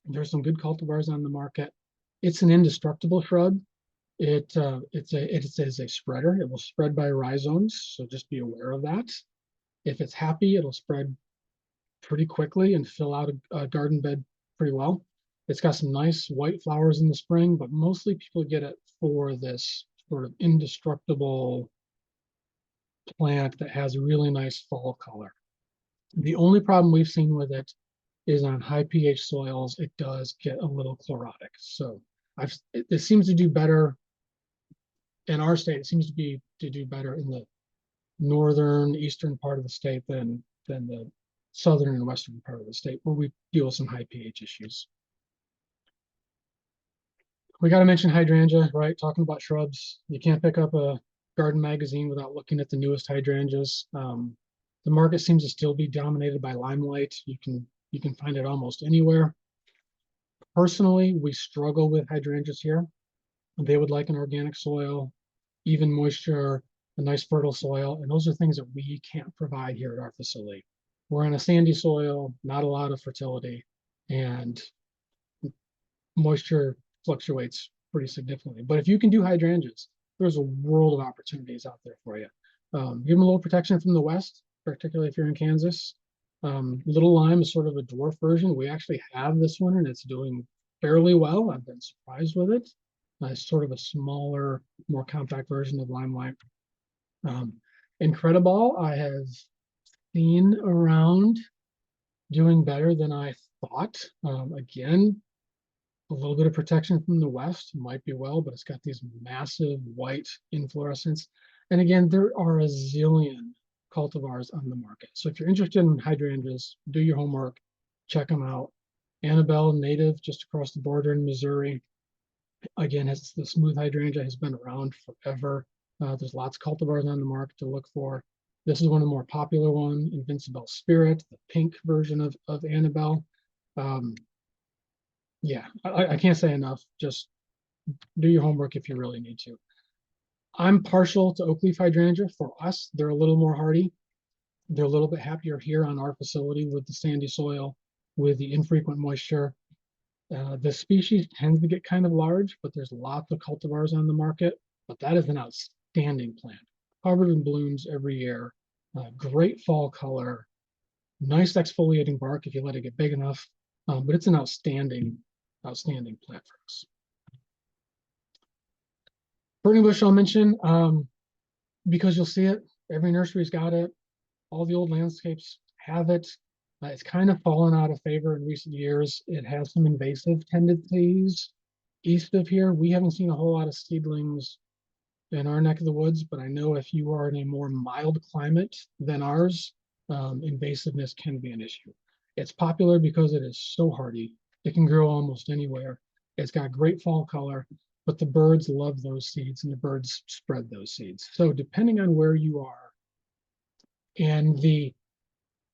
There's some good cultivars on the market. It's an indestructible shrub. It is a spreader. It will spread by rhizomes, so just be aware of that. If it's happy, it'll spread pretty quickly and fill out a garden bed pretty well. It's got some nice white flowers in the spring, but mostly people get it for this sort of indestructible plant that has really nice fall color. The only problem we've seen with it is on high pH soils, it does get a little chlorotic. So it seems to do better in our state. It seems to do better in the northern, eastern part of the state than the southern and western part of the state, where we deal with some high pH issues. We got to mention hydrangea, right? Talking about shrubs. You can't pick up a garden magazine without looking at the newest hydrangeas. The market seems to still be dominated by limelight. You can find it almost anywhere. Personally, we struggle with hydrangeas here. They would like an organic soil, even moisture, a nice fertile soil, and those are things that we can't provide here at our facility. We're on a sandy soil, not a lot of fertility, and moisture fluctuates pretty significantly. But if you can do hydrangeas, there's a world of opportunities out there for you. Give them a little protection from the west, particularly if you're in Kansas. Little Lime is sort of a dwarf version. We actually have this one and it's doing fairly well. I've been surprised with it. It's sort of a smaller, more compact version of Limelight. Incrediball, I have seen around doing better than I thought. Again, a little bit of protection from the west might be well, but it's got these massive white inflorescence. And again, there are a zillion cultivars on the market. So if you're interested in hydrangeas, do your homework, check them out. Annabelle, native just across the border in Missouri. Again, the smooth hydrangea has been around forever. There's lots of cultivars on the market to look for. This is one of the more popular ones, Invincible Spirit, the pink version of Annabelle. Yeah, I can't say enough. Just do your homework if you really need to. I'm partial to oak leaf hydrangea. For us, they're a little more hardy. They're a little bit happier here on our facility with the sandy soil, with the infrequent moisture. The species tends to get kind of large, but there's lots of cultivars on the market. But that is an outstanding plant, covered in blooms every year. Great fall color, nice exfoliating bark if you let it get big enough. But it's an outstanding plant for us. Burning bush I'll mention, because you'll see it. Every nursery's got it. All the old landscapes have it. It's kind of fallen out of favor in recent years. It has some invasive tendencies. East of here, we haven't seen a whole lot of seedlings in our neck of the woods, but I know if you are in a more mild climate than ours, invasiveness can be an issue. It's popular because it is so hardy. It can grow almost anywhere. It's got great fall color, but the birds love those seeds and the birds spread those seeds. So depending on where you are and the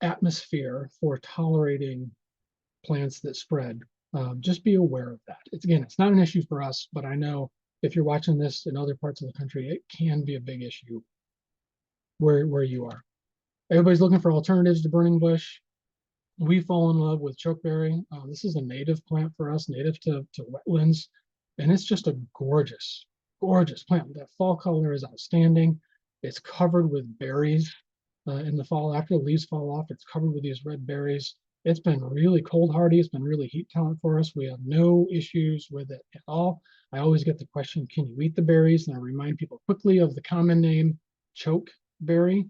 atmosphere for tolerating plants that spread. Just be aware of that. It's not an issue for us, but I know if you're watching this in other parts of the country, it can be a big issue where you are. Everybody's looking for alternatives to burning bush. We fall in love with chokeberry. This is a native plant for us, native to wetlands, and it's just a gorgeous, gorgeous plant. That fall color is outstanding. It's covered with berries in the fall. After the leaves fall off, it's covered with these red berries. It's been really cold hardy. It's been really heat tolerant for us. We have no issues with it at all. I always get the question, can you eat the berries? And I remind people quickly of the common chokeberry.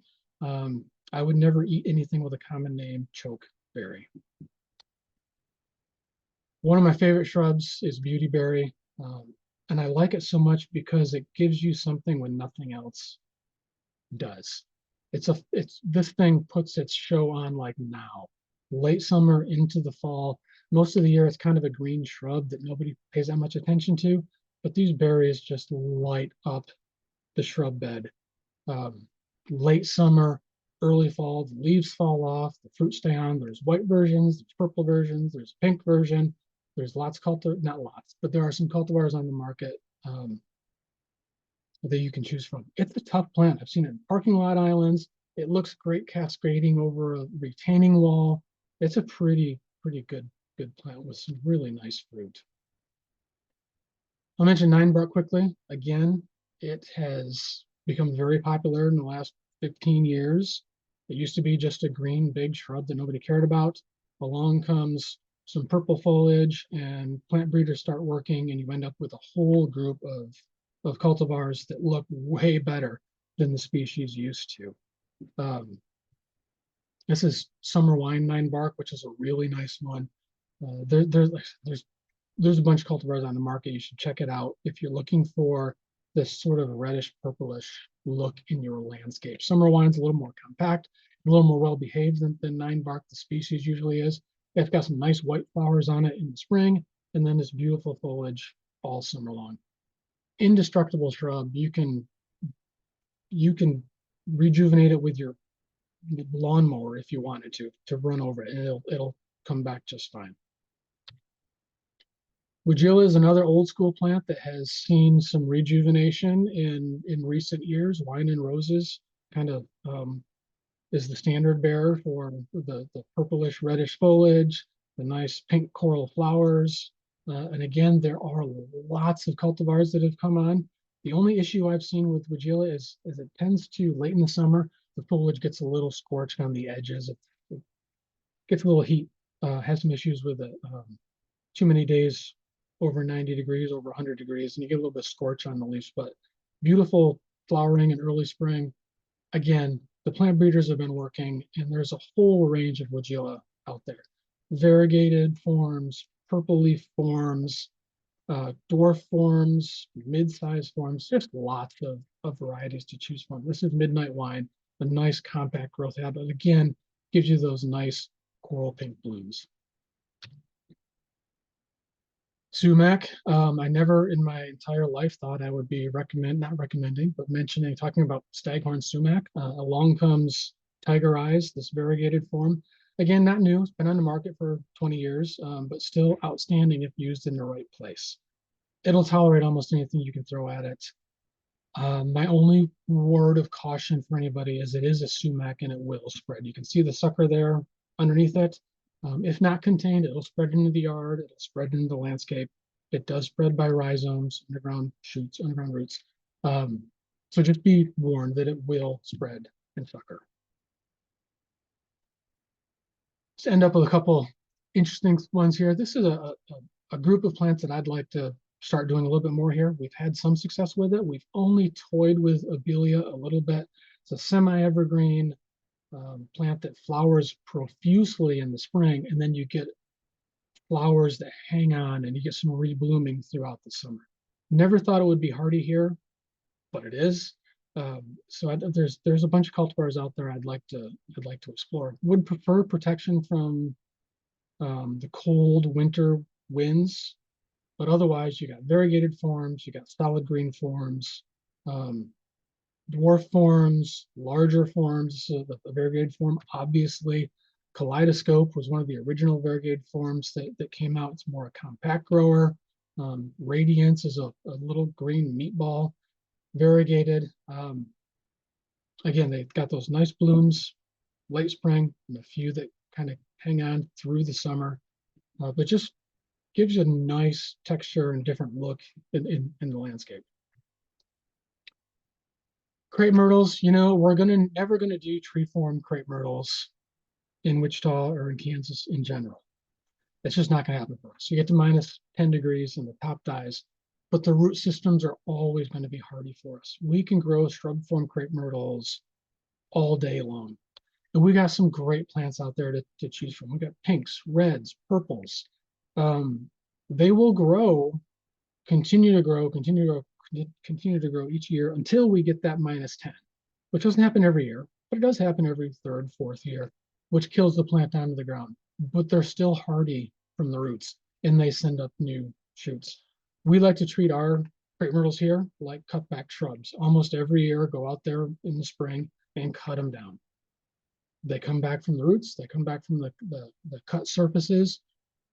I would never eat anything with a common name, chokeberry. One of my favorite shrubs is beautyberry. And I like it so much because it gives you something when nothing else does. This thing puts its show on like now, late summer into the fall. Most of the year, it's kind of a green shrub that nobody pays that much attention to, but these berries just light up the shrub bed. Late summer, early fall, the leaves fall off, the fruit stay on. There's white versions, there's purple versions, there's a pink version. There's not lots, but there are some cultivars on the market that you can choose from. It's a tough plant. I've seen it in parking lot islands. It looks great cascading over a retaining wall. It's a pretty good plant with some really nice fruit. I'll mention 9-bark quickly. Again, it has become very popular in the last 15 years. It used to be just a green big shrub that nobody cared about. Along comes some purple foliage and plant breeders start working, and you end up with a whole group of cultivars that look way better than the species used to. This is summer wine 9-bark, which is a really nice one. There's a bunch of cultivars on the market. You should check it out if you're looking for this sort of reddish purplish look in your landscape. Summer wine's a little more compact, a little more well behaved than 9-bark the species usually is. It's got some nice white flowers on it in the spring, and then this beautiful foliage all summer long. Indestructible shrub. You can rejuvenate it with your lawnmower if you wanted to run over it, and it'll come back just fine. Weigela is another old school plant that has seen some rejuvenation in recent years. Wine and roses kind of is the standard bearer for the purplish reddish foliage, the nice pink coral flowers. And again, there are lots of cultivars that have come on. The only issue I've seen with Weigela is it tends to, late in the summer, the foliage gets a little scorched on the edges. It gets a little heat, has some issues with it. Too many days over 90 degrees, over 100 degrees, and you get a little bit of scorch on the leaves, but beautiful flowering in early spring. Again, the plant breeders have been working, and there's a whole range of Weigela out there. Variegated forms, purple leaf forms, dwarf forms, mid-sized forms, just lots of varieties to choose from. This is Midnight Wine, a nice compact growth habit. Again, gives you those nice coral pink blooms. Sumac, I never in my entire life thought I would be talking about staghorn sumac. Along comes Tiger Eyes, this variegated form. Again, not new, it's been on the market for 20 years, but still outstanding if used in the right place. It'll tolerate almost anything you can throw at it. My only word of caution for anybody is it is a sumac and it will spread. You can see the sucker there underneath it. If not contained, it'll spread into the yard, it'll spread into the landscape. It does spread by rhizomes, underground shoots, underground roots. So just be warned that it will spread and sucker. Let's end up with a couple interesting ones here. This is a group of plants that I'd like to start doing a little bit more here. We've had some success with it. We've only toyed with Abelia a little bit. It's a semi-evergreen plant that flowers profusely in the spring, and then you get flowers that hang on and you get some reblooming throughout the summer. Never thought it would be hardy here, but it is. There's a bunch of cultivars out there I'd like to explore. Would prefer protection from the cold winter winds, but otherwise you got variegated forms, you got solid green forms. dwarf forms, larger forms. So the variegated form, obviously, Kaleidoscope was one of the original variegated forms that came out. It's more a compact grower. Radiance is a little green meatball, variegated. Again, they've got those nice blooms late spring and a few that kind of hang on through the summer, but just gives you a nice texture and different look in the landscape. Crepe myrtles, we're never gonna do tree form crepe myrtles in Wichita or in Kansas in general. It's just not gonna happen for us. You get to minus 10 degrees and the top dies, but the root systems are always going to be hardy for us. We can grow shrub form crepe myrtles all day long. And we got some great plants out there to choose from. We got pinks, reds, purples. They will grow, continue to grow, continue to grow each year until we get that minus 10, which doesn't happen every year, but it does happen every third, fourth year, which kills the plant down to the ground. But they're still hardy from the roots and they send up new shoots. We like to treat our crepe myrtles here like cutback shrubs. Almost every year, go out there in the spring and cut them down. They come back from the roots, they come back from the cut surfaces,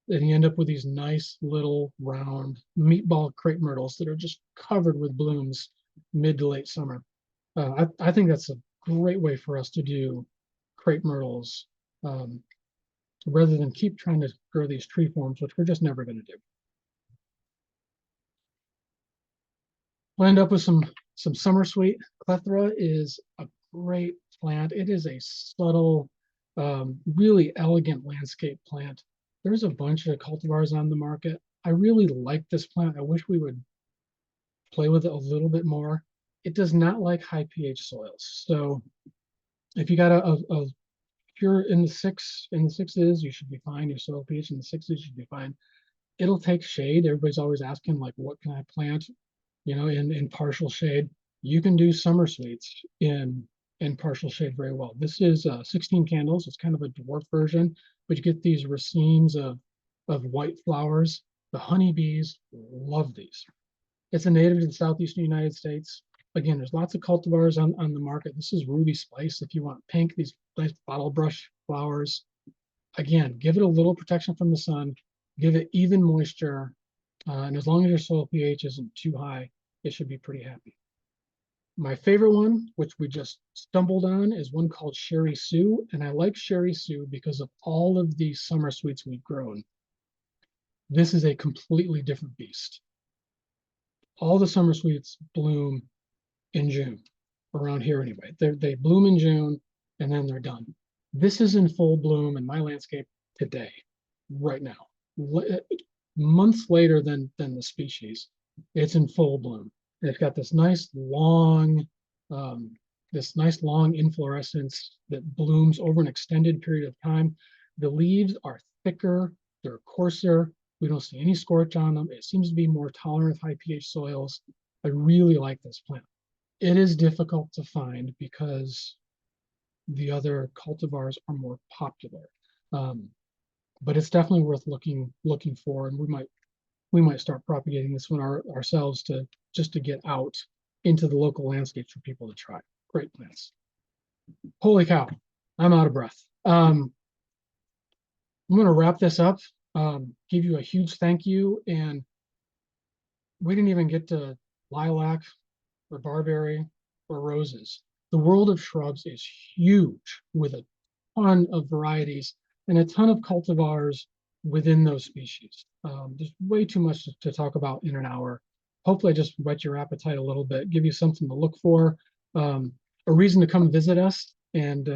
and you end up with these nice little round meatball crepe myrtles that are just covered with blooms mid to late summer. I think that's a great way for us to do crepe myrtles, rather than keep trying to grow these tree forms, which we're just never going to do. We'll end up with some summer sweet. Clethra is a great plant. It is a subtle, really elegant landscape plant. There's a bunch of cultivars on the market. I really like this plant. I wish we would play with it a little bit more. It does not like high pH soils. So if you got if you're in the sixes, you should be fine. Your soil pH in the sixes should be fine. It'll take shade. Everybody's always asking, like, what can I plant, in partial shade? You can do summer sweets in partial shade very well. This is 16 candles. It's kind of a dwarf version, but you get these racemes of white flowers. The honeybees love these. It's a native to the southeastern United States. Again, there's lots of cultivars on the market. This is Ruby Spice. If you want pink, these nice bottle brush flowers. Again, give it a little protection from the sun, give it even moisture, and as long as your soil pH isn't too high, it should be pretty happy. My favorite one, which we just stumbled on, is one called Sherry Sue, and I like Sherry Sue because of all of the summer sweets we've grown. This is a completely different beast. All the summer sweets bloom in June, around here anyway. They bloom in June, and then they're done. This is in full bloom in my landscape today, right now. Months later than the species, it's in full bloom. And it's got this nice long inflorescence that blooms over an extended period of time. The leaves are thicker, they're coarser. We don't see any scorch on them. It seems to be more tolerant of high pH soils. I really like this plant. It is difficult to find because the other cultivars are more popular. But it's definitely worth looking for, and we might start propagating this one ourselves to get out into the local landscapes for people to try. Great plants. Holy cow, I'm out of breath. I'm going to wrap this up. Give you a huge thank you, and we didn't even get to lilac or barberry or roses. The world of shrubs is huge, with a ton of varieties and a ton of cultivars within those species. There's way too much to talk about in an hour. Hopefully I just whet your appetite a little bit, give you something to look for, a reason to come visit us, and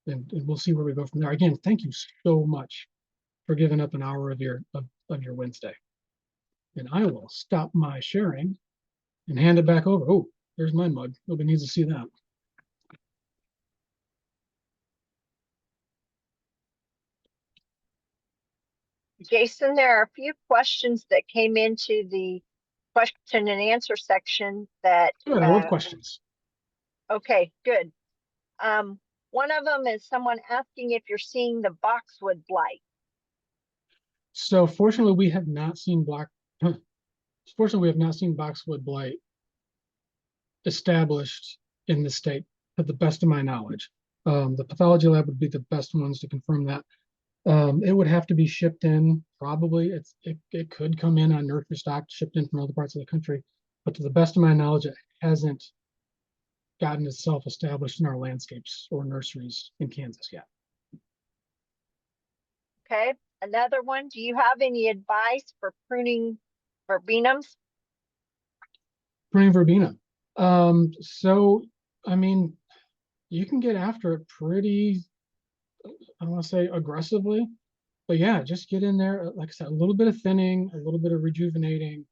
we'll see where we go from there. Again, thank you so much for giving up an hour of your Wednesday. And I will stop my sharing and hand it back over. Oh, there's my mug. Nobody needs to see that. Jason, there are a few questions that came into the question and answer section that Good, I love questions. Okay, good. One of them is someone asking if you're seeing the boxwood blight. So fortunately, we have not seen boxwood blight established in the state, to the best of my knowledge. The pathology lab would be the best ones to confirm that. It would have to be shipped in, probably. It could come in on nursery stock, shipped in from other parts of the country. But to the best of my knowledge, it hasn't gotten itself established in our landscapes or nurseries in Kansas yet. Okay, another one. Do you have any advice for pruning Viburnums? Pruning verbena. So, I mean, you can get after it pretty, I don't want to say aggressively, but yeah, just get in there. Like I said, a little bit of thinning, a little bit of rejuvenating,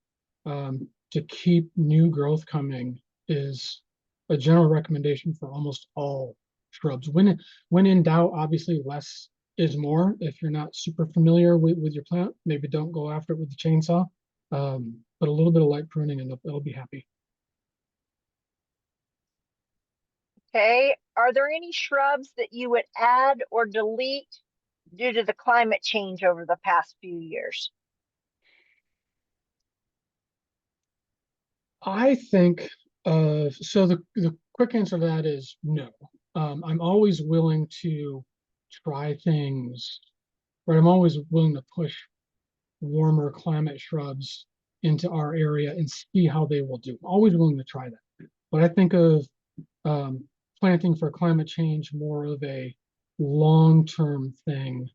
to keep new growth coming is a general recommendation for almost all shrubs. When in doubt, obviously less is more. If you're not super familiar with your plant, maybe don't go after it with the chainsaw. But a little bit of light pruning and it'll be happy. Okay, are there any shrubs that you would add or delete due to the climate change over the past few years? I think so the quick answer to that is no. I'm always willing to try things, right? I'm always willing to push warmer climate shrubs into our area and see how they will do. I'm always willing to try that. But I think of planting for climate change more of a long-term thing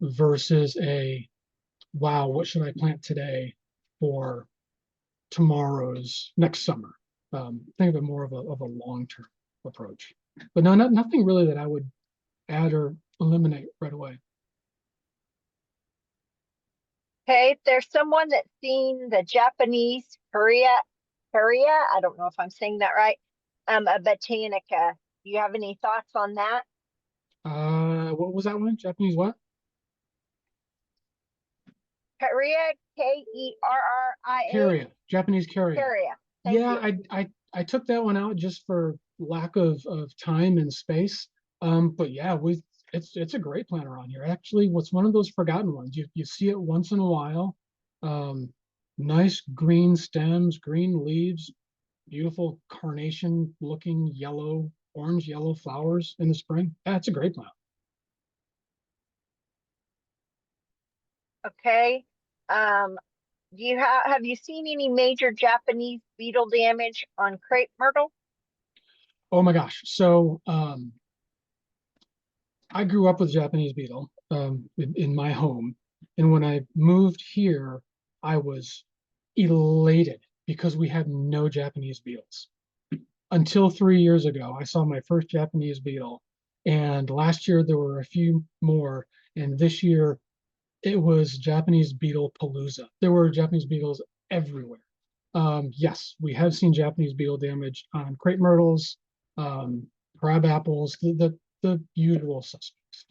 versus a, wow, what should I plant today for tomorrow's next summer? Think of it more of a long-term approach. But no, nothing really that I would add or eliminate right away. Okay, if there's someone that's seen the Japanese Spirea, I don't know if I'm saying that right, a botanica. Do you have any thoughts on that? What was that one? Japanese what? Spirea, Keria, Carrier, Japanese carrier. Keria. Thank Yeah, you. I took that one out just for lack of time and space. But yeah, it's a great plant around here. Actually, what's one of those forgotten ones. You see it once in a while. Nice green stems, green leaves, beautiful carnation looking yellow, orange yellow flowers in the spring. That's a great plant. Okay. Do you have you seen any major Japanese beetle damage on crepe myrtle? Oh my gosh. So I grew up with Japanese beetle in my home. And when I moved here, I was elated because we had no Japanese beetles. Until 3 years ago, I saw my first Japanese beetle. And last year there were a few more. And this year it was Japanese beetle palooza. There were Japanese beetles everywhere. Yes, we have seen Japanese beetle damage on crepe myrtles, crab apples, the usual suspects.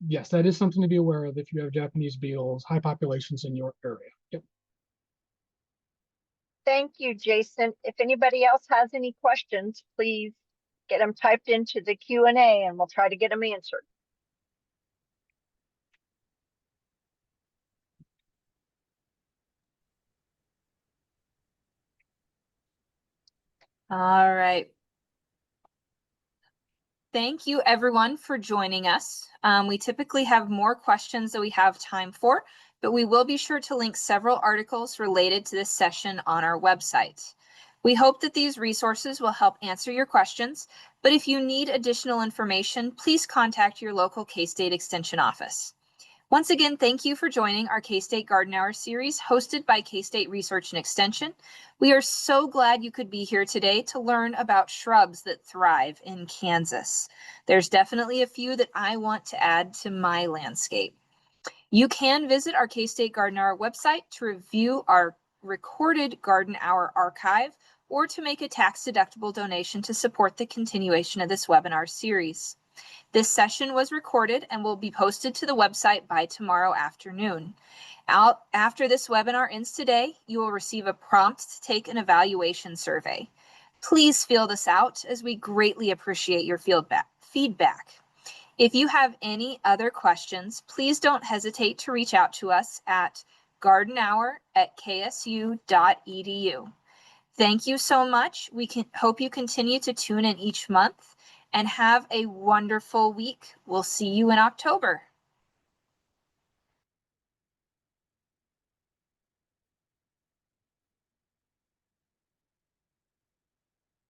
Yes, that is something to be aware of if you have Japanese beetles, high populations in your area. Yep. Thank you, Jason. If anybody else has any questions, please get them typed into the Q&A and we'll try to get them answered. All right. Thank you everyone for joining us. We typically have more questions than we have time for, but we will be sure to link several articles related to this session on our website. We hope that these resources will help answer your questions, but if you need additional information, please contact your local K-State Extension office. Once again, thank you for joining our K-State Garden Hour series hosted by K-State Research and Extension. We are so glad you could be here today to learn about shrubs that thrive in Kansas. There's definitely a few that I want to add to my landscape. You can visit our K-State Garden Hour website to review our recorded Garden Hour archive or to make a tax-deductible donation to support the continuation of this webinar series. This session was recorded and will be posted to the website by tomorrow afternoon. After this webinar ends today, you will receive a prompt to take an evaluation survey. Please fill this out as we greatly appreciate your feedback. If you have any other questions, please don't hesitate to reach out to us at gardenhour@ksu.edu. Thank you so much. We can hope you continue to tune in each month and have a wonderful week. We'll see you in October.